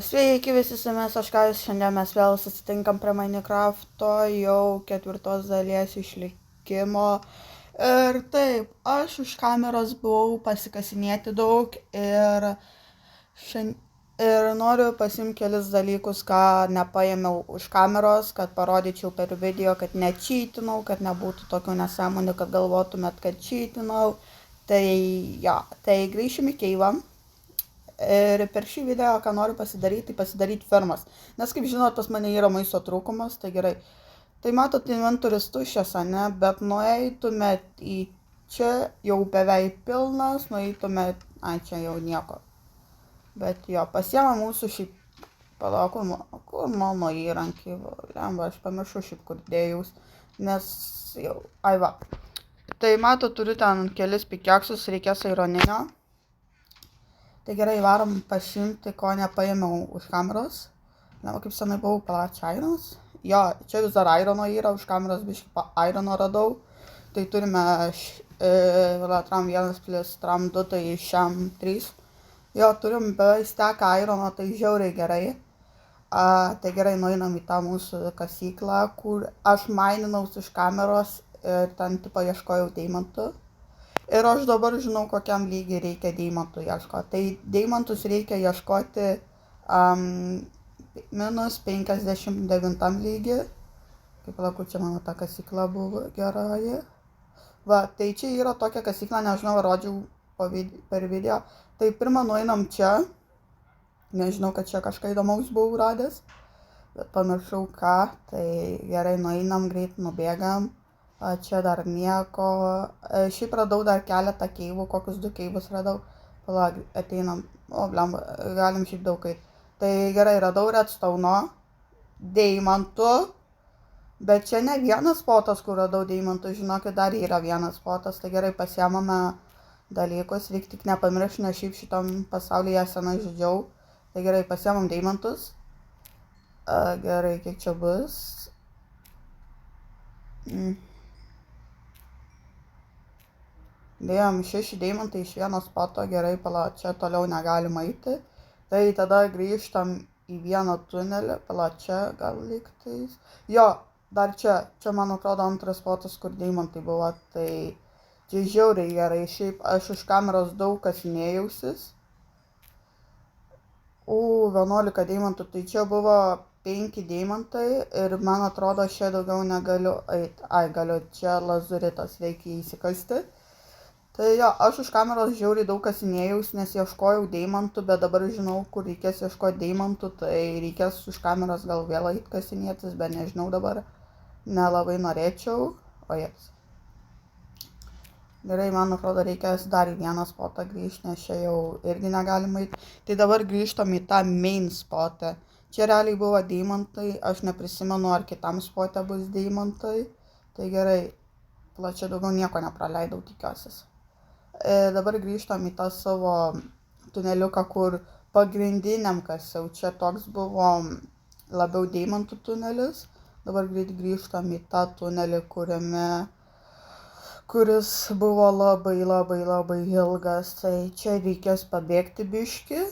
Sveiki visi su jumis, aš Kajus, šiandien mes vėl susitinkam prie Minecrafto jau 4 dalies išlikimo. Ir taip, aš už kameros buvau pasikasinėti daug ir noriu pasimti kelis dalykus, ką nepaėmiau už kameros, kad parodyčiau per video, kad nečytinau, kad nebūtų tokių nesąmonių, kad galvotumėt, kad čytinau. Tai grįšim į keivą. Ir per šį video, ką noriu pasidaryti, tai pasidaryti fermas. Nes kaip žinot, pas mane yra maisto trūkumas, tai gerai. Tai matot, inventorius tuščias, ne, bet nueitumėt į čia, jau beveik pilnas, nueitumėt, čia jau nieko. Bet jo, pasiema mūsų šiaip, palauk, kur mano įrankiai, lemba, aš pamiršau šiaip kur dėjus, nes jau, va. Tai matot, turiu ten kelis pikeksus, reikės aironinio. Tai gerai, varom pasimti, ko nepaėmiau už kameros. Na, kaip senai buvau palačia aironas. Jo, čia vis dar airono yra, už kameros biškai airono radau. Tai turime tram 1 plus tram 2, tai šiam 3. Jo, turim beveik steką airono, tai žiauriai gerai. Tai gerai, nueinam į tą mūsų kasyklą, kur aš maininaus už kameros ir ten tipo ieškojau deimantų. Ir aš dabar žinau, kokiam lygiai reikia deimantų ieškoti. Tai deimantus reikia ieškoti minus 59 lygi. Kaip laku, čia mano ta kasykla buvo gerai. Va, tai čia yra tokia kasykla, nežinau, rodžiau per video. Tai pirmą nueinam čia. Nežinau, kad čia kažką įdomaus buvau radęs. Bet pamiršau ką. Tai gerai, nueinam, greit nubėgam. Čia dar nieko. Šiaip radau dar keletą keivų, kokius 2 keivus radau. Palauk, ateinam. O, blemba, galim šiaip daug eit. Tai gerai, radau redstone, deimantų. Bet čia ne vienas spotas, kur radau deimantų. Žinokit, dar yra vienas spotas. Tai gerai, pasiemame dalykus. Reikia tik nepamiršti, nes šiaip šitam pasaulyje senai žaidžiau. Tai gerai, pasiemam deimantus. Gerai, kiek čia bus. Dėjom 6 deimantai iš vieno spoto, gerai, pala, čia toliau negalima eiti. Tai tada grįžtam į vieną tunelį, pala, čia gal lygtais. Jo, dar čia man atrodo antras spotas, kur deimantai buvo, tai čia žiauriai gerai, šiaip aš už kameros daug kasinėjausis. 11 deimantų, tai čia buvo 5 deimantai ir man atrodo, čia daugiau negaliu eiti. Galiu, čia lazuritas, reikia įsikasti. Tai jo, aš už kameros žiauriai daug kasinėjaus, nes ieškojau deimantų, bet dabar žinau, kur reikės ieškoti deimantų, tai reikės už kameros gal vėl eit kasinėtis, bet nežinau dabar, nelabai norėčiau. Jes. Gerai, man atrodo, reikės dar į vieną spotą grįžti, nes čia jau irgi negalima eit. Tai dabar grįžtam į tą main spotą. Čia realiai buvo deimantai, aš neprisimenu, ar kitam spote bus deimantai. Tai gerai, čia daugiau nieko nepraleidau, tikiuosis. Dabar grįžtam į tą savo tuneliuką, kur pagrindiniam kasiau. Čia toks buvo labiau deimantų tunelis. Dabar greit grįžtam į tą tunelį, kuris buvo labai ilgas. Tai čia reikės pabėgti biškį.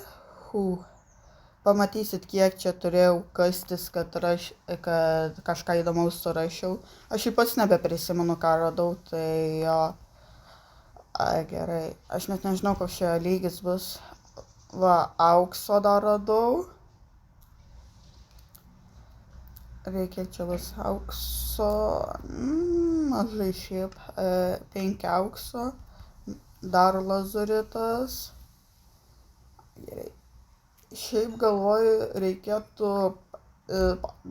Pamatysit, kiek čia turėjau kastis, kad kažką įdomaus surašiau. Aš jau pats nebeprisimenu, ką radau, tai jo. Gerai, aš net nežinau, koks čia lygis bus. Va, aukso dar radau. Reikia čia bus aukso. Mažai šiaip. 5 aukso. Dar lazuritas. Gerai. Šiaip galvoju, reikėtų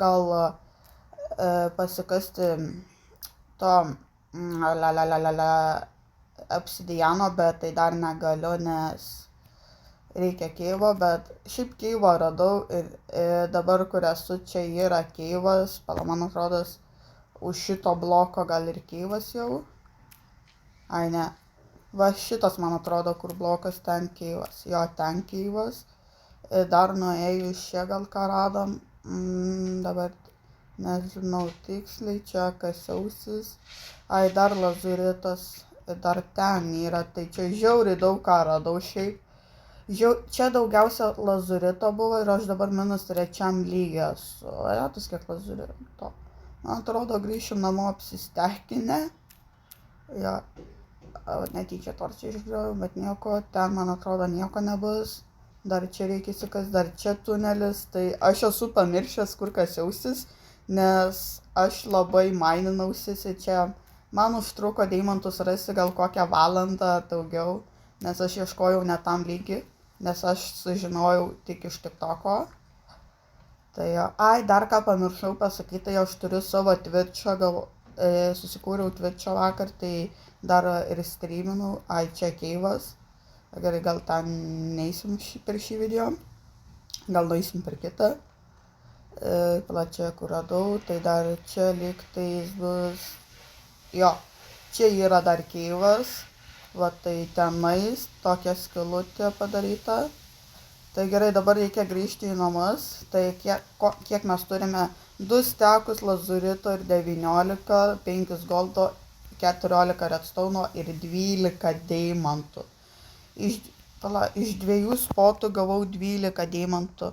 gal pasikasti to obsidiano, bet tai dar negaliu, nes reikia keivo, bet šiaip keivo radau ir dabar, kur esu, čia yra keivas, man atrodo, už šito bloko gal ir keivas jau. Ne. Va šitas, man atrodo, kur blokas, ten keivas. Jo, ten keivas. Dar nuėjus čia gal ką radom. Dabar nežinau tiksliai, čia kasiausis. Dar lazuritas. Dar ten yra, tai čia žiauriai daug ką radau šiaip. Čia daugiausia lazurito buvo ir aš dabar -3 lygyje esu. Retas kiek lazurito. Man atrodo, grįšim namo apsistekinę. Jo, netyčia torčią išgriovau, bet nieko, ten man atrodo nieko nebus. Dar čia reikia įsikas, dar čia tunelis, tai aš esu pamiršęs, kur kasiausis, nes aš labai maininausi čia. Man užtruko deimantus rasti gal kokią valandą ar daugiau, nes aš ieškojau ne tam lygi, nes aš sužinojau tik iš TikToko. Tai dar ką pamiršau pasakyti, tai aš turiu savo Twitch'ą, susikūriau Twitch'ą vakar, tai dar ir streaminau, čia Keivas. Gerai, gal ten neįsim per šį video, gal nueisim per kitą. Plačia, kur radau, tai dar čia lygtais bus, jo, čia yra dar Keivas, va tai tenais, tokia skylutė padaryta. Tai gerai, dabar reikia grįžti į namus, tai kiek mes turime 2 stekus lazurito ir 19, 5 goldo, 14 redstone'o ir 12 deimantų. Iš 2 spotų gavau 12 deimantų.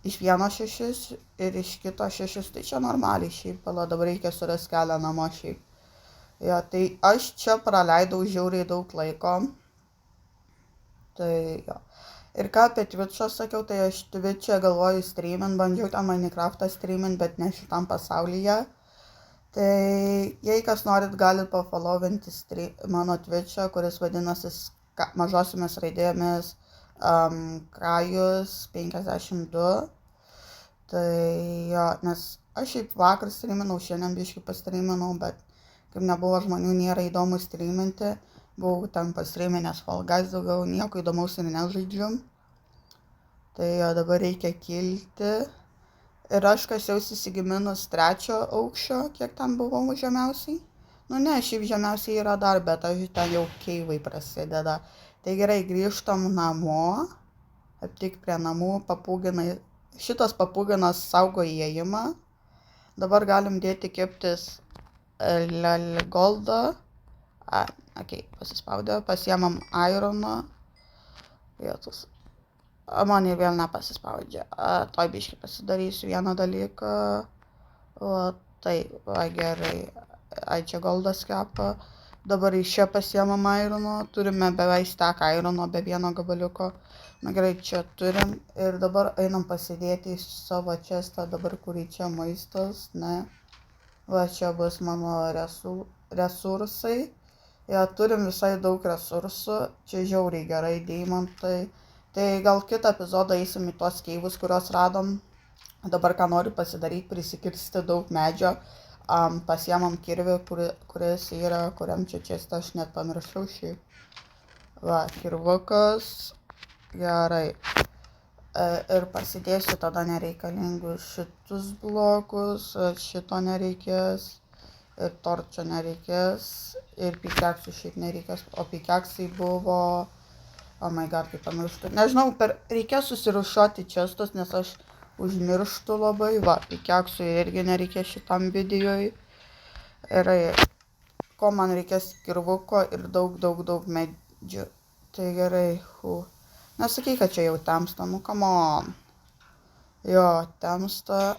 Iš vieno 6 ir iš kito 6, tai čia normaliai šiaip, dabar reikia surasti kelią namo šiaip. Ja, tai aš čia praleidau žiauriai daug laiko. Tai jo. Ir ką apie Twitch'ą sakiau, tai aš Twitch'e galvoju streamint, bandžiau tą Minecraft'ą streamint, bet ne šitam pasaulyje. Tai jei kas norit, galit pafollowinti mano Twitch'ą, kuris vadinasi mažosiomis raidėmis Kajus 52. Tai jo, nes aš šiaip vakar streaminau, šiandien biškį pastreaminau, bet kaip nebuvo žmonių, nėra įdomu streaminti. Buvau ten pastreaminęs Fall Guys daugiau, nieko įdomaus ir nežaidžiu. Tai jo, dabar reikia kilti. Ir aš kasiausi įsigiminus 3 aukščio, kiek ten buvau žemiausiai. Nu ne, šiaip žemiausiai yra dar, bet aš ten jau keivai prasideda. Tai gerai, grįžtam namo, aptik prie namų, papūginai. Šitas papūginas saugo įėjimą. Dabar galim dėti keptis goldą. Pasispaudė, pasiemam ironą. Vietus. Man ir vėl nepasispaudžia. Toj biškį pasidarysiu vieną dalyką. Tai, gerai. Čia goldas kepa. Dabar iš čia pasiemam irono. Turime beveik steką irono be vieno gabaliuko. Na gerai, čia turim. Ir dabar einam pasidėti į savo čestą. Dabar kurį čia maistas, ne. Va, čia bus mano resursai. Ja, turim visai daug resursų. Čia žiauriai gerai, deimantai. Tai gal kitą epizodą eisim į tuos keivus, kuriuos radom. Dabar ką noriu pasidaryti, prisikirsti daug medžio. Pasiemam kirvį, kuris yra, kuriam čia čestą, aš net pamiršau šį. Va, kirvukas. Gerai. Ir pasidėsiu tada nereikalingus šitus blokus, šito nereikės. Ir torčio nereikės. Ir pikeksų šiaip nereikės. O pikeksai buvo... Oh my god, kaip pamirštu. Nežinau, reikės susirušiuoti čestus, nes aš užmirštu labai. Va, pikeksų irgi nereikės šitam videoj. Ir ko man reikės kirvuko ir daug medžių. Tai gerai, Nesakai, kad čia jau temsta, nu come on. Jo, temsta.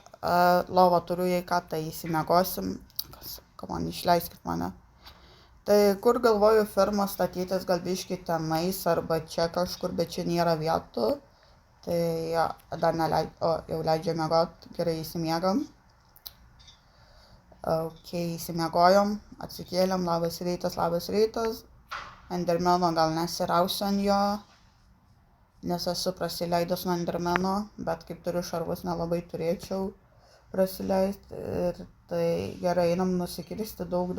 Lovą turiu, jei ką, tai įsimiegosim. Come on, išleiskit mane. Tai kur galvoju fermą statytis, gal biškį tenais arba čia kažkur, bet čia nėra vietų. Tai ja, dar jau leidžia miegot, gerai įsimiegam. Ok, įsimiegojom, atsikėlėm, labas rytas. Endermeno gal nesirausiu ant jo, nes esu prasileidęs nuo endermeno, bet kaip turiu šarvus, nelabai turėčiau prasileisti. Ir tai gerai, einam nusikirsti daug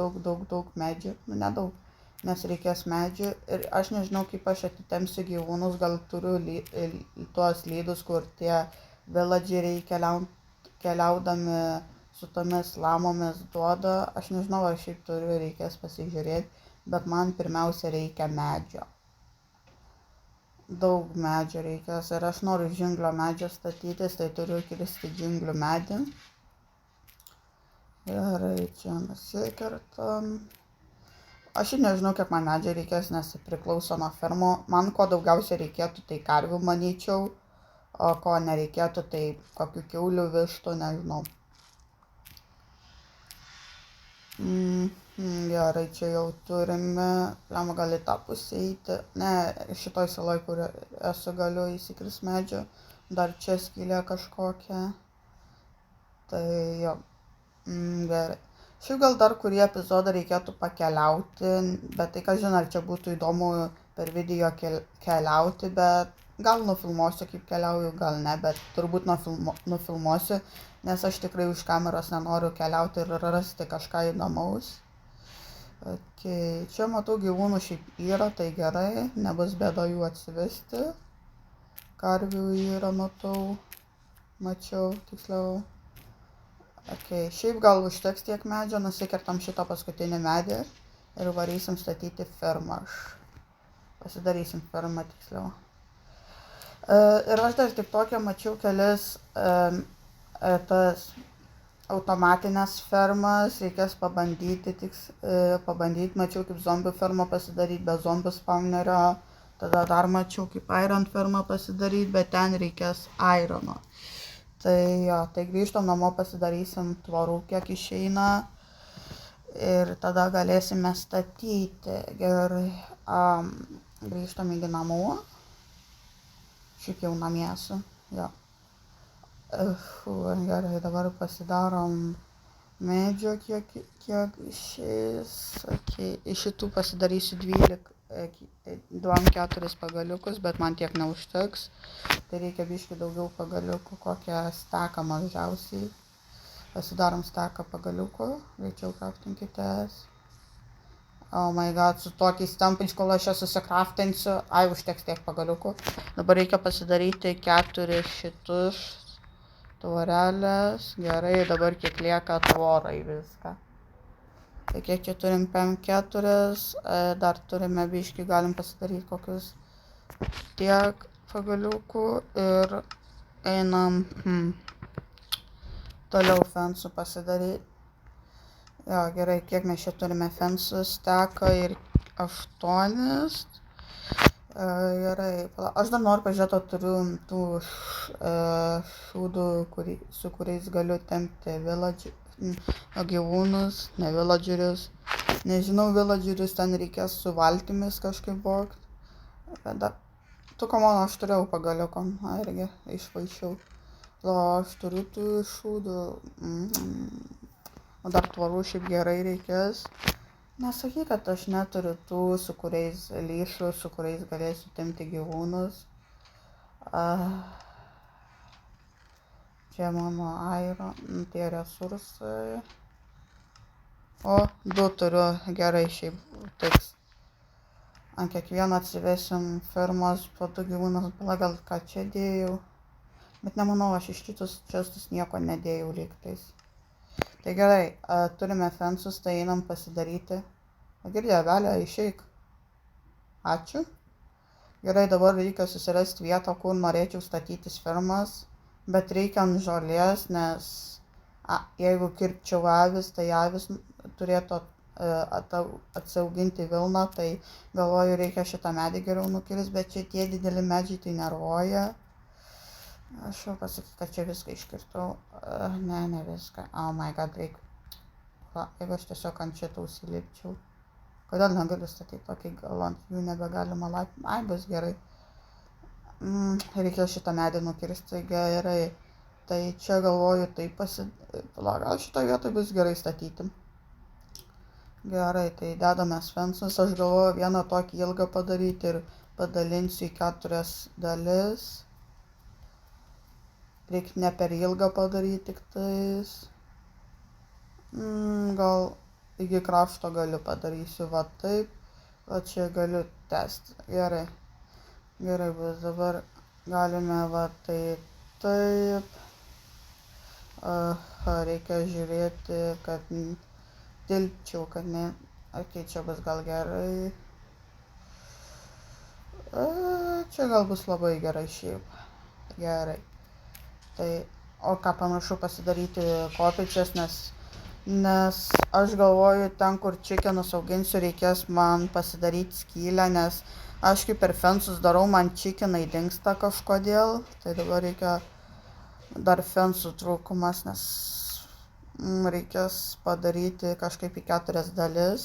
medžių, nu nedaug, nes reikės medžių. Ir aš nežinau, kaip aš atitemsiu gyvūnus, gal turiu tuos lydus, kur tie villageriai keliaudami su tomis lamomis duoda. Aš nežinau, ar šiaip turiu, reikės pasižiūrėti, bet man pirmiausia reikia medžio. Daug medžio reikės ir aš noriu džinglio medžio statytis, tai turiu kirsti džinglių medį. Gerai, čia nusikertam. Aš ir nežinau, kiek man medžiai reikės, nes priklauso nuo fermų. Man ko daugiausiai reikėtų, tai karvių manyčiau, o ko nereikėtų, tai kokių kiaulių, vištų, nežinau. Gerai, čia jau turime, lema gali tą pusę eiti. Ne, šitoj saloj, kur esu, galiu įsikris medžio. Dar čia skylė kažkokia. Tai jo, gerai. Šiaip gal dar kurį epizodą reikėtų pakeliauti, bet tai ką žinai, ar čia būtų įdomu per video keliauti, bet gal nufilmuosiu, kaip keliauju, gal ne, bet turbūt nufilmuosiu, nes aš tikrai už kameros nenoriu keliauti ir rasti kažką įdomaus. Okay. Čia matau gyvūnų šiaip yra, tai gerai, nebus bėda jų atsivesti. Karvių yra, mačiau, tiksliau. Okay. Šiaip gal užteks tiek medžio, nusikertam šitą paskutinį medį ir varysim statyti fermą. Pasidarysim fermą, tiksliau. Ir aš dar tik tokią mačiau kelis tas automatinės fermas, reikės pabandyti, mačiau kaip zombių fermą pasidaryti be zombių spawnerio, tada dar mačiau kaip iron fermą pasidaryti, bet ten reikės irono. Tai jo, tai grįžtam namo, pasidarysim tvorų, kiek išeina ir tada galėsime statyti. Gerai, grįžtam į namų. Šiaip jau namie esu, jo. Gerai, dabar pasidarom medžio, kiek išeis. Okay. Iš šitų pasidarysiu 2-4 pagaliukus, bet man tiek neužteks. Tai reikia biškį daugiau pagaliukų, kokią staką mažiausiai. Pasidarom staką pagaliukų, greičiau kraftinkitės. Oh my god, su tokiais tempais, kol aš ją susikraftinsiu, užteks tiek pagaliukų. Dabar reikia pasidaryti 4 šitus tvorelės. Gerai, dabar kiek lieka tvorai viską. Tai kiek čia turim 5-4, dar turime biškį, galim pasidaryti kokius tiek pagaliukų ir einam toliau fensų pasidaryti. Jo, gerai, kiek mes čia turime fensų, steką ir 8. Gerai, aš dar noriu pažiūrėti, turiu tų šūdų, su kuriais galiu tempti gyvūnus, ne villagerius. Nežinau, villagerius ten reikės su valtimis kažkaip vogti. Bet dar, komono, aš turėjau pagaliukom, irgi išvaišiau. Aš turiu tų šūdų. O dar tvorų šiaip gerai reikės. Nesakyk, kad aš neturiu tų, su kuriais lyšiu, su kuriais galėsiu tempti gyvūnus. Čia mano tie resursai. O, 2 turiu, gerai, šiaip tiks. Ant kiekvieno atsivesim fermos po 2 gyvūnus, gal ką čia dėjau. Bet nemanau, aš iš šitus čestus nieko nedėjau lygtais. Tai gerai, turime fensus, tai einam pasidaryti. Girdė, Velė, išeik. Ačiū. Gerai, dabar reikia susirasti vietą, kur norėčiau statytis fermas. Bet reikia ant žolės, nes jeigu kirpčiau avis, tai avis turėtų atsiauginti vilną, tai galvoju, reikia šitą medį geriau nukirsti, bet čia tie dideli medžiai tai nervuoja. Aš jau pasakysiu, kad čia viską iškirtau. Ne viską. Oh my god, reikia. Jeigu aš tiesiog ant šitą užsilipčiau. Kodėl negaliu statyti tokį, gal ant jų nebegalima laipti. Bus gerai. Reikėjo šitą medį nukirsti, gerai. Tai čia galvoju, taip gal šitą vietą bus gerai statyti. Gerai, tai dedamės fensus, aš galvoju vieną tokį ilgą padaryti ir padalinsiu į 4 dalis. Reikia ne per ilgą padaryti tik tais. Gal iki krašto galiu padarysiu, va taip. O čia galiu tęsti, gerai. Gerai, bus dabar galime va taip. Reikia žiūrėti, kad tilpčiau, kad ne. Ok, čia bus gal gerai. Čia gal bus labai gerai šiaip. Gerai. Tai, o ką pamiršau pasidaryti kopėčias, nes nes aš galvoju, ten, kur čikenus auginsiu, reikės man pasidaryti skylę, nes aš kaip per fensus darau, man čikenai dingsta kažkodėl, tai dabar reikia dar fensų trūkumas, nes reikės padaryti kažkaip į 4 dalis.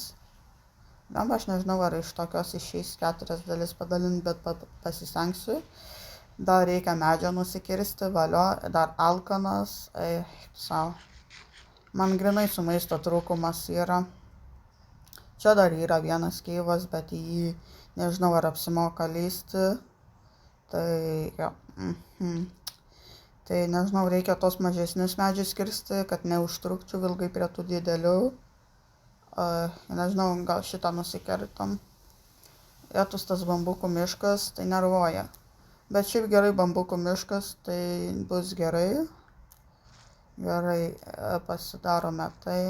Aš nežinau, ar iš tokios išeis 4 dalis padalinti, bet pasistengsiu. Dar reikia medžio nusikirsti, valio, dar alkanas, sau. Man grinai su maisto trūkumas yra. Čia dar yra vienas keivas, bet į jį nežinau, ar apsimoka lysti. Tai, jo. Tai nežinau, reikia tos mažesnius medžius kirsti, kad neužtrukčiau ilgai prie tų didelių. Nežinau, gal šitą nusikertam. Etus tas bambukų miškas, tai nervuoja. Bet šiaip gerai bambukų miškas, tai bus gerai. Gerai, pasidarome tai.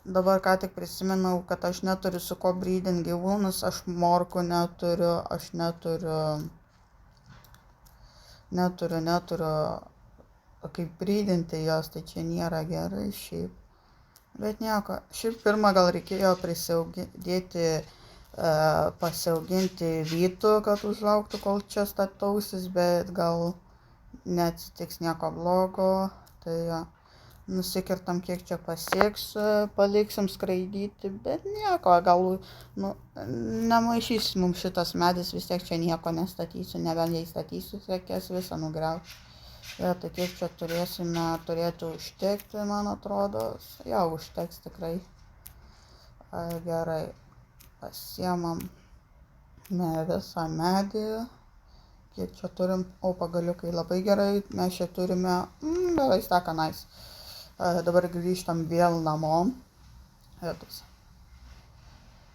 Dabar ką tik prisiminau, kad aš neturiu su ko brydinti gyvūnus, aš morkų neturiu, aš neturiu kaip brydinti jos, tai čia nėra gerai šiaip. Bet nieko, šiaip pirmą gal reikėjo pasiauginti vytų, kad užaugtų, kol čia statausis, bet gal neatsitiks nieko blogo, tai nusikirtam kiek čia pasieks, paliksim skraidyti, bet nieko, gal, nemaišys mums šitas medis, vis tiek čia nieko nestatysiu, nebent jei statysiu, reikės visą nugriauti. Tai kiek čia turėtų užtekti, man atrodo, jau užteks tikrai. Gerai, pasiemam visą medį, kiek čia turim, pagaliukai labai gerai, mes čia turime, gerai steka nice. Dabar grįžtam vėl namo.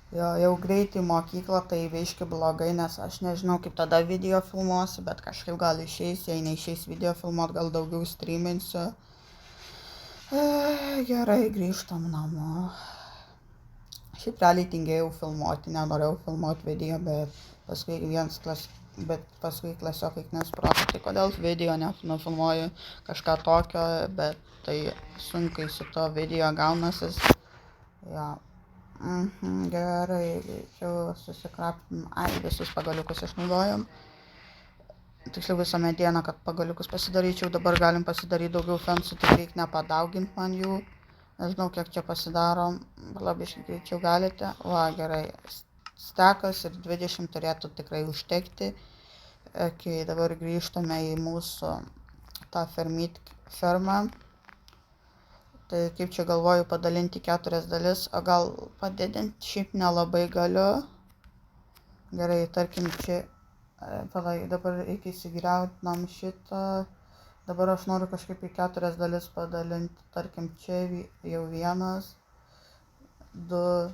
Jau greit į mokyklą, tai biški blogai, nes aš nežinau, kaip tada video filmuosiu, bet kažkaip gal išeis, jei neišeis video filmuot, gal daugiau streaminsiu. Gerai, grįžtam namo. Šiaip realiai tingėjau filmuoti, nenorėjau filmuoti video, bet paskui klasiokai nesuprato, tai kodėl video nefilmuoju kažką tokio, bet tai sunkiai su to video gaunasis. Gerai, greičiau susikrapim, visus pagaliukus išnaudojom. Tiksliau visą medieną, kad pagaliukus pasidaryčiau, dabar galim pasidaryti daugiau fensų, tik reikia nepadaugint man jų. Nežinau, kiek čia pasidarom, labiškai greičiau galite. Gerai, stekas ir 20 turėtų tikrai užtekti. Dabar grįžtame į mūsų tą fermą. Tai kaip čia galvoju padalinti 4 dalis, o gal padidinti, šiaip nelabai galiu. Gerai, tarkim čia, dabar reikia įsigriautinam šitą. Dabar aš noriu kažkaip į 4 dalis padalinti, tarkim čia jau 1, 2,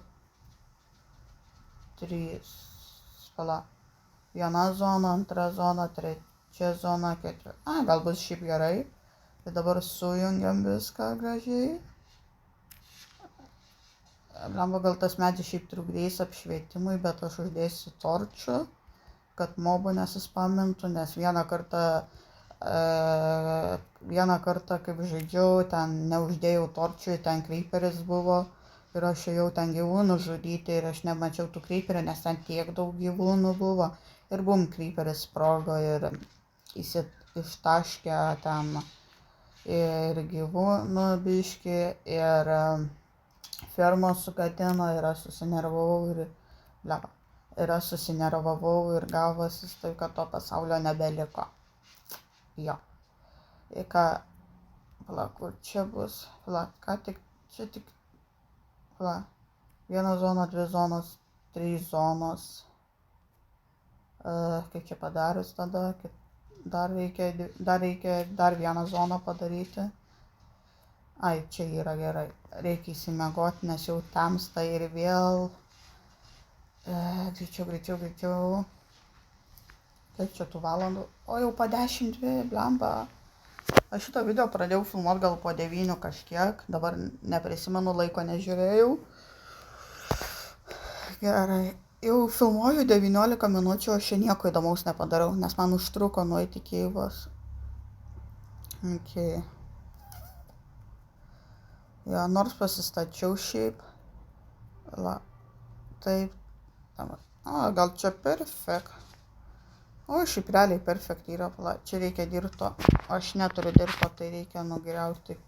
3, viena zona, antra zona, trečia zona, ketvirta. Gal bus šiaip gerai. Tai dabar sujungiam viską gražiai. Gal tas medis šiaip trukdys apšvietimui, bet aš uždėsiu torčių, kad mobų nesispamintų, nes vieną kartą kaip žaidžiau, ten neuždėjau torčių, ten creeperis buvo ir aš ėjau ten gyvūnų žudyti ir aš nemačiau tų creeperių, nes ten tiek daug gyvūnų buvo ir creeperis sprogo ir ištaškė ten ir gyvūnų biškį, ir fermos sugadino, ir aš susinervavau ir gavosi taip, kad to pasaulio nebeliko. Kur čia bus, čia tik, viena zona, 2 zonos, 3 zonos. Kaip čia padarius tada, dar reikia dar vieną zoną padaryti. Čia yra gerai. Reikia įsimiegoti, nes jau tamsta ir vėl. Greičiau. Kiek čia tų valandų? Jau po 10, blemba. Aš šito video pradėjau filmuoti gal po 9 kažkiek. Dabar neprisimenu, laiko nežiūrėjau. Gerai. Jau filmuoju 19 minučių, aš čia nieko įdomaus nepadariau, nes man užtruko nueiti iki Eivos. Jo, nors pasistačiau šiaip. La, taip. Gal čia perfekt. O, šiaip realiai perfekt yra. La, čia reikia dirto. Aš neturiu dirto, tai reikia nugriauti.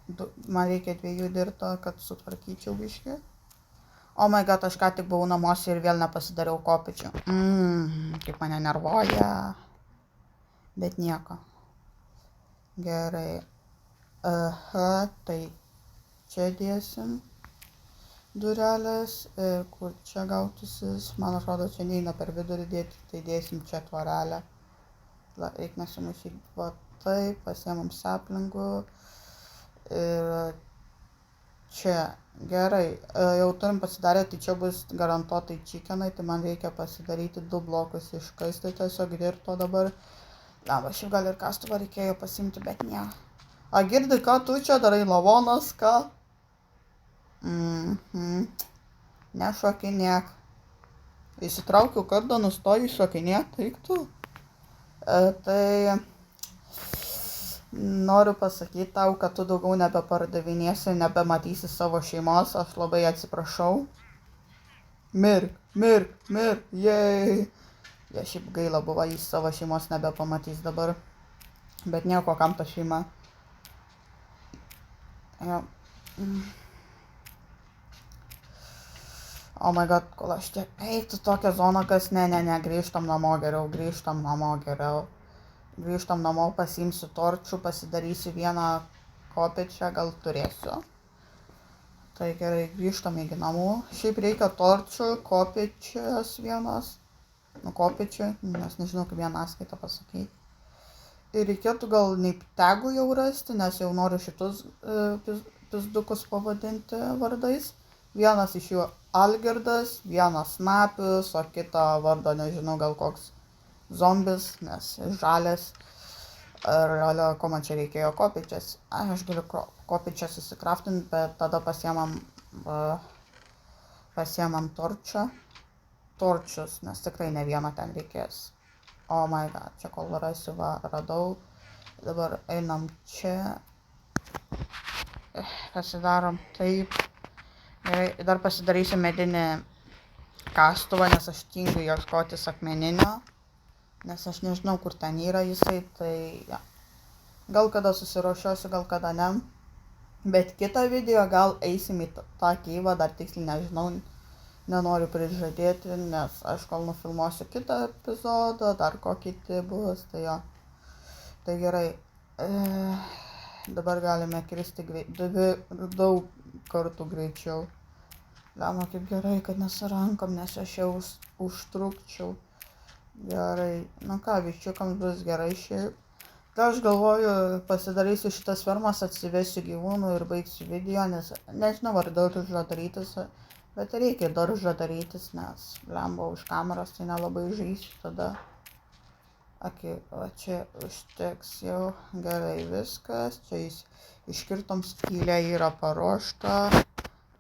Man reikia 2 dirto, kad sutvarkyčiau biškį. Oh my god, aš ką tik buvau namuose ir vėl nepasidariau kopėčių. Kaip mane nervuoja. Bet nieko. Gerai. Aha, tai čia dėsim durelės ir kur čia gautusis. Man atrodo, čia neina per vidurį dėti, tai dėsim čia tvorelę. Reik nesumaišyti. Va taip, pasiemam saplingų. Ir čia. Gerai, jau turim pasidarę, tai čia bus garantuotai chikenai, tai man reikia pasidaryti 2 blokus iškasti tiesiog dirto dabar. Laba, šiaip gal ir kastuvą reikėjo pasimti, bet ne. A, girdi, ką tu čia darai, lavonas, ką? Nešokinėk. Įsitraukiau kardą, nustoju šokinėk, eik tu. Tai noriu pasakyti tau, kad tu daugiau nebepardavinėsi, nebematysi savo šeimos, aš labai atsiprašau. Mirk, jei. Jie šiaip gaila buvo, jis savo šeimos nebepamatys dabar. Bet nieko, kam ta šeima. Jo. Oh my god, kol aš čia eiktų tokią zoną, kas ne, grįžtam namo geriau. Grįžtam namo, pasiimsiu torčių, pasidarysiu vieną kopėčią, gal turėsiu. Tai gerai, grįžtam į namų. Šiaip reikia torčių, kopėčias vienas. Kopėčių, nes nežinau, kaip vieną skaitą pasakyti. Ir reikėtų gal neiptegų jau rasti, nes jau noriu šitus pizdukus pavadinti vardais. Vienas iš jų Algirdas, vienas Snapius, o kitą vardą nežinau, gal koks zombis, nes žalės. Ir ko man čia reikėjo kopėčias. Aš galiu kopėčias įsikraftinti, bet tada pasiemam torčius, nes tikrai ne vieną ten reikės. Oh my god, čia kol rasiu, radau. Dabar einam čia. Pasidarom taip. Gerai, dar pasidarysiu medinį kastuvą, nes aš tingiu ieškotis akmeninio. Nes aš nežinau, kur ten yra jisai, tai ja. Gal kada susiruošiuosiu, gal kada ne. Bet kitą video gal eisim į tą keivą, dar tiksliai nežinau. Nenoriu prižadėti, nes aš kol nufilmuosiu kitą epizodą, dar kokį bus, tai jo. Tai gerai. Dabar galime kristi daug kartų greičiau. Lama, kaip gerai, kad nesurankom, nes aš jau užtrukčiau. Gerai. Na ką, viščiukams bus gerai šiaip. Tai aš galvoju, pasidarysiu šitas fermas, atsivesiu gyvūnų ir baigsiu video, nes nežinau, ar daržą darytis. Bet reikia daržą darytis, nes lemba už kameros, tai nelabai žaisiu tada. Va čia užteks jau. Gerai, viskas. Čia iškirtom skylę yra paruošta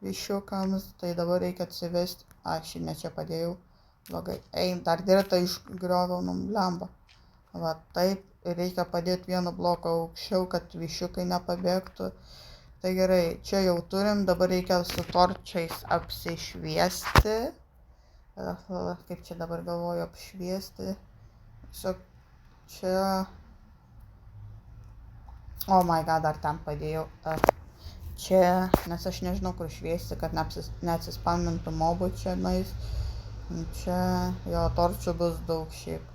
viščiukams. Tai dabar reikia atsivesti. Aš ne čia padėjau. Blogai. Dar dirtą išgrioviau, lemba. Va taip. Reikia padėti vieną bloką aukščiau, kad viščiukai nepabėgtų. Tai gerai, čia jau turim, dabar reikia su torčiais apsišviesti. Kaip čia dabar galvoju apšviesti. Tiesiog čia. Oh my god, dar ten padėjau. Čia, nes aš nežinau, kur šviesti, kad neatsispamintų mobų čia nais. Čia, jo, torčių bus daug šiaip.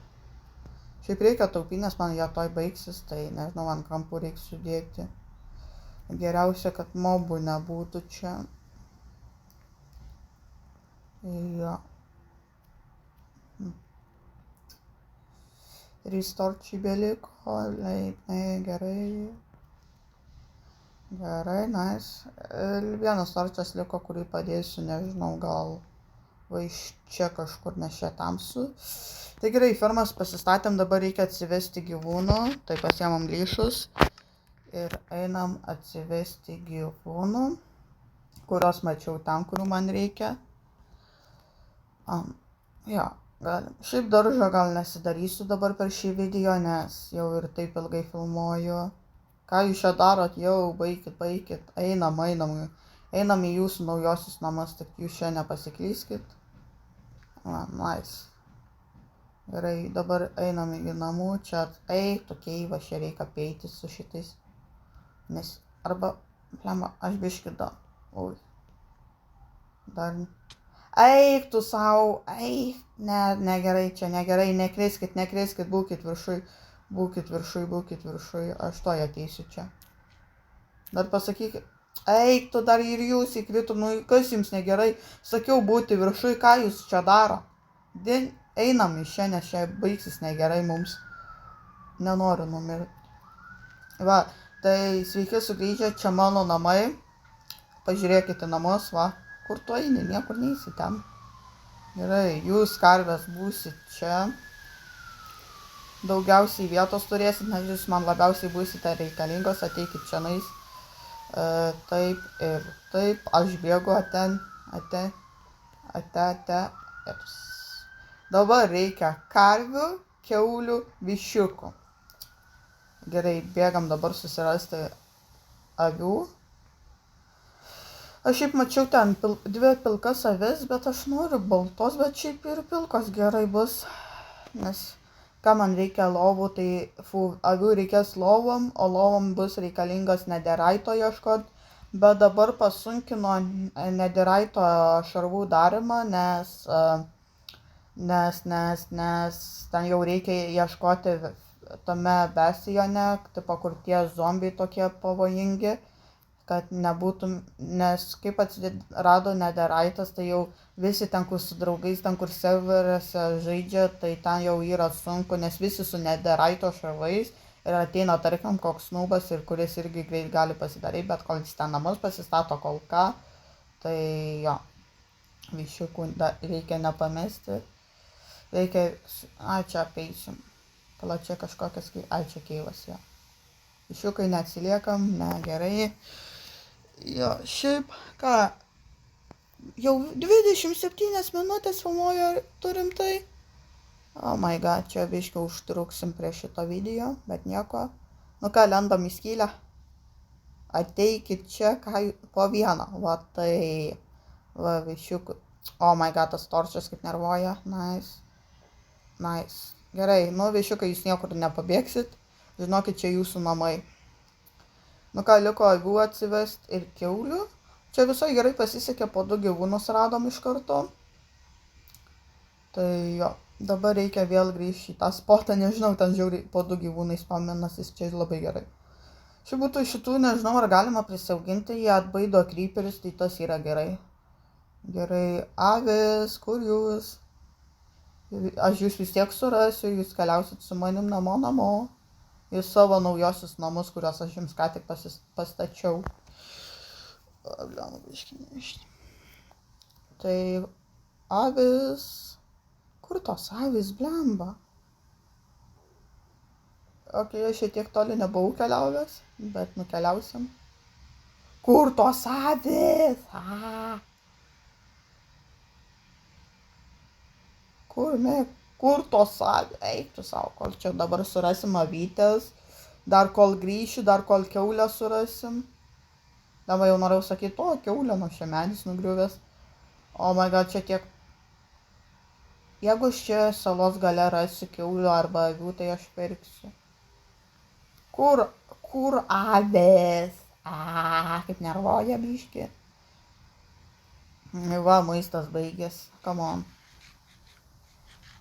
Šiaip reikia taupyti, nes man jie toj baigsis, tai nežinau, ant kampų reikia sudėti. Geriausia, kad mobų nebūtų čia. Jo. 3 torčiai beliko. Gerai. Gerai, nice. Ir vienas torčas liko, kurį padėsiu, nežinau, gal va iš čia kažkur, nes čia tamsu. Tai gerai, fermas pasistatėm, dabar reikia atsivesti gyvūnų. Tai pasiemam lyšus. Ir einam atsivesti gyvūnų, kurios mačiau ten, kurių man reikia. Jo, galim. Šiaip daržą gal nesidarysiu dabar per šį video, nes jau ir taip ilgai filmuoju. Ką jūs čia darot? Jau, baikit. Einam. Einam į jūsų naujosius namus, tik jūs čia nepasiklyskit. Nice. Gerai, dabar einam į namų, čia tokiai va, čia reikia apeiti su šitais. Nes, arba, aš biškį oi. Dar. Eik tu savo, negerai, čia negerai, nekriskit, būkit viršui, aš toj ateisiu čia. Dar pasakykit, eik tu dar ir jūs įkritum, kas jums negerai, sakiau būti viršui, ką jūs čia daro. Einam iš čia, nes čia baigsis negerai mums. Nenoriu numirti. Va, tai sveiki sugrįžę, čia mano namai. Pažiūrėkite namus, va. Kur tu eini, niekur neisi ten. Gerai, jūs karvės būsit čia. Daugiausiai vietos turėsit, nes jūs man labiausiai būsite reikalingos, ateikit čionais. Taip ir taip, aš bėgu ate. Dabar reikia karvių, kiaulių, viščiukų. Gerai, bėgam dabar susirasti avių. Aš šiaip mačiau ten 2 pilkas avis, bet aš noriu baltos, bet šiaip ir pilkos gerai bus. Nes ką man reikia lovų, tai avių reikės lovom, o lovom bus reikalingas nederaito ieškot. Bet dabar pasunkino nederaito šarvų darimą, nes ten jau reikia ieškoti tame Bestione, tipo kur tie zombiai tokie pavojingi, kad nebūtų, nes kaip atsirado Netherite'as, tai jau visi ten, kur su draugais, ten, kur serveriuose žaidžia, tai ten jau yra sunku, nes visi su Netherite'o šarvais ir ateina, tarkim, koks snūbas ir kuris irgi greit gali pasidaryti, bet kol jis ten namus pasistato kol ką, tai jo, viščiukų reikia nepamesti. Reikia, čia apeisim. Palačia kažkokias, čia keivas, jo. Viščiukai neatsiliekam, gerai. Jo, šiaip, ką, jau 27 minutės filmuoju, turim tai. Oh my god, čia biškai užtruksim prie šito video, bet nieko. Nu ką, lendam į skylę. Ateikit čia, po vieną. Va tai, va viščiukų. Oh my god, tas torčias kaip nervuoja, nice. Gerai, viščiukai, jūs niekur nepabėgsit. Žinokit, čia jūsų namai. Nu ką, liko avių atsivest ir kiaulių. Čia visai gerai pasisekė, po 2 gyvūnus radom iš karto. Tai jo, dabar reikia vėl grįžti į tą spotą, nežinau, ten žiauriai po 2 gyvūnais pamenasis, čia labai gerai. Šiaip būtų šitų, nežinau, ar galima prisiauginti, jie atbaido creeperius, tai tas yra gerai. Gerai, avis, kur jūs? Aš jūs vis tiek surasiu, jūs keliausit su manim namo. Į savo naujosius namus, kuriuos aš jums ką tik pastačiau. Tai avis. Kur tos avis, blemba? Ok, aš šiek tiek toli nebuvau keliauvęs, bet nukeliausim. Kur tos avis? Kur tos avis? Eik tu savo, kol čia dabar surasim avytės. Dar kol grįšiu, dar kol kiaulę surasim. Dabar jau norėjau sakyti, kiaulė, šiemenis nugriuvęs. Oh my god, čia tiek. Jeigu čia salos gale rasiu kiaulių arba avių, tai aš pirksiu. Kur avis? Kaip nervoja biški. Va, maistas baigės. Come on.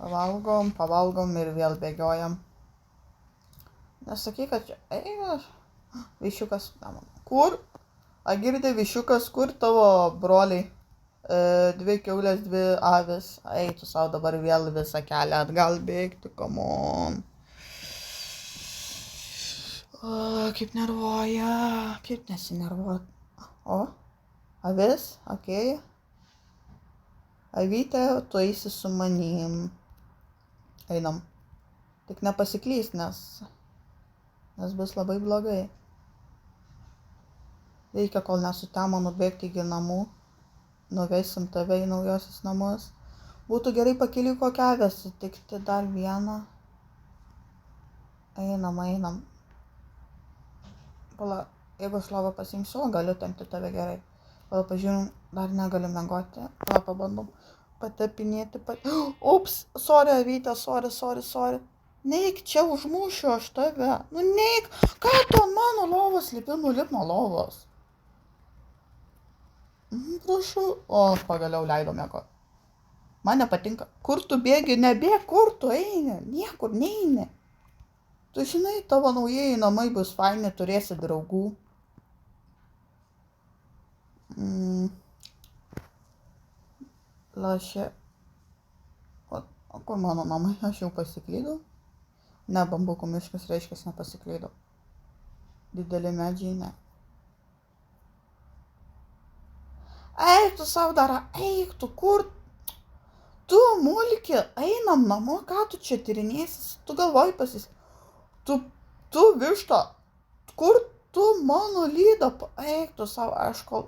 Pavalgom ir vėl bėgiojam. Nesakyk, kad čia, viščiukas, kur? Girdė viščiukas, kur tavo broliai? 2 kiaulės, 2 avis. Tu savo dabar vėl visą kelią atgal bėgti, come on. Kaip nervuoja, kaip nesinervuot. Avis, okei. Avytė, tu eisi su manim. Einam. Tik nepasiklys, nes bus labai blogai. Reikia, kol nesutemo nubėgti iki namų. Nuvesim tave į naujosius namus. Būtų gerai pakeliui kokią avę sutikti, dar vieną. Einam. Pala, jeigu aš lovą pasimsiu, galiu tempti tave gerai. Gal pažiūrim, dar negalim mėgoti. Gal pabandom patepinėti. Ups, sorry, Avytė, sorry. Neik, čia užmušiu aš tave. Nu neik, ką tu ant mano lovos lipi, nulip nuo lovos. Prašau. O, pagaliau leido mėgoti. Man nepatinka. Kur tu bėgi, nebėg, kur tu eini, niekur neini. Tu žinai, tavo naujieji namai bus faini, turėsi draugų. Lašė. O kur mano namai? Aš jau pasiklydau. Ne, bambukų miškas reiškia, nepasiklydau. Dideli medžiai, ne. Eik tu savo dar, eik tu, kur? Tu, mulki, einam namo, ką tu čia tyrinėsis? Tu galvoji Tu višta, kur tu mano lydą? Eik tu savo, aš kol,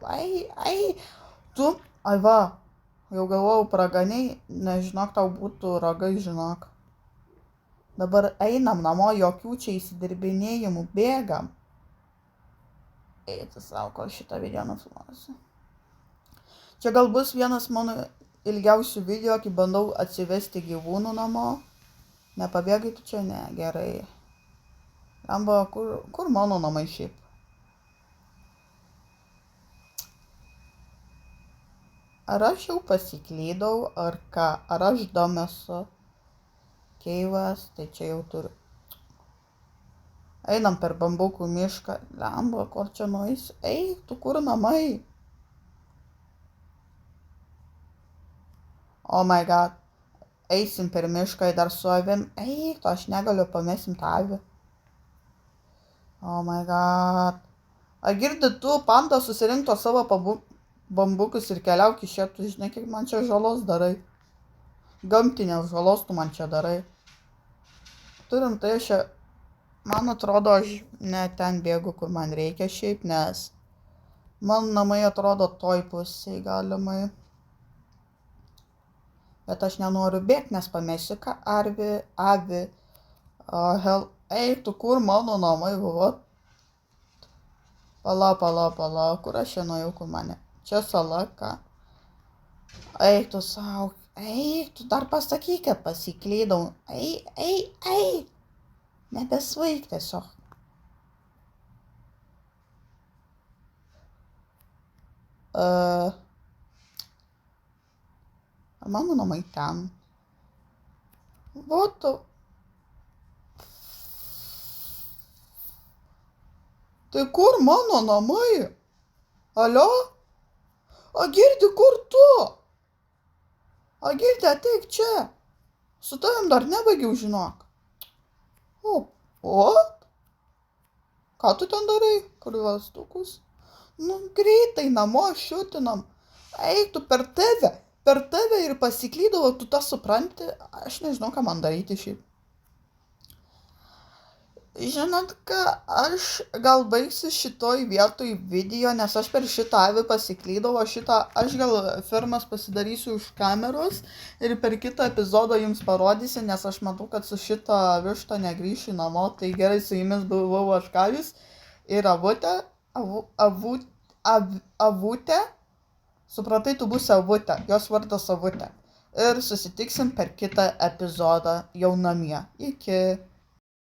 tu, ai va, jau galvojau praganiai, nežinok, tau būtų ragai, žinok. Dabar einam namo, jokių čia įsidirbinėjimų, bėgam. Eik tu savo, kol šitą video nufilmuosiu. Čia gal bus vienas mano ilgiausių video, kai bandau atsivesti gyvūnų namo. Nepabėgai tu čia, ne, gerai. Amba, kur mano namai šiaip? Ar aš jau pasiklydau, ar ką? Ar aš esu keivas, tai čia jau turiu. Einam per bambukų mišką. Lemba, kur čia nueisiu? Eik, tu kur namai? Oh my god. Eisim per mišką dar su avim. Eik, tu aš negaliu, pamesim tą avį. Oh my god. Ar girdi tu, panda, susirinkto savo bambukus ir keliauk iš čia, tu žinai, kiek man čia žalos darai. Gamtinės žalos tu man čia darai. Turim tai aš, man atrodo, aš ne ten bėgu, kur man reikia šiaip, nes man namai atrodo toj pusėj galimai. Bet aš nenoriu bėgti, nes pamesiu avį. Eik, tu kur mano namai buvo? Pala, kur aš čia nuėjau, kur mane? Čia sala, ką? Eik, tu savo, eik, tu dar pasakyk, kad pasiklydau. Ei. Nebesvaik tiesiog. Mano namai ten. What the... Tai kur mano namai? Alio? Agirdi, kur tu? Agirdi, ateik čia. Su tavim dar nebaigiau, žinok. What? Ką tu ten darai? Kurvastukus? Nu, greitai namo šiutinam. Eik, tu per tave ir pasiklydavo, tu tą supranti. Aš nežinau, ką man daryti šiaip. Žinot ką, aš gal baigsiu šitoj vietoj video, nes aš per šitą avį pasiklydau, aš gal firmas pasidarysiu už kameros ir per kitą epizodą jums parodysiu, nes aš matau, kad su šitą vištą negrįšiu namo. Tai gerai, su jumis buvau aš Kajus ir Avutė. Supratai, tu būsi Avutė, jos vardas Avutė. Ir susitiksim per kitą epizodą jau namie. Iki.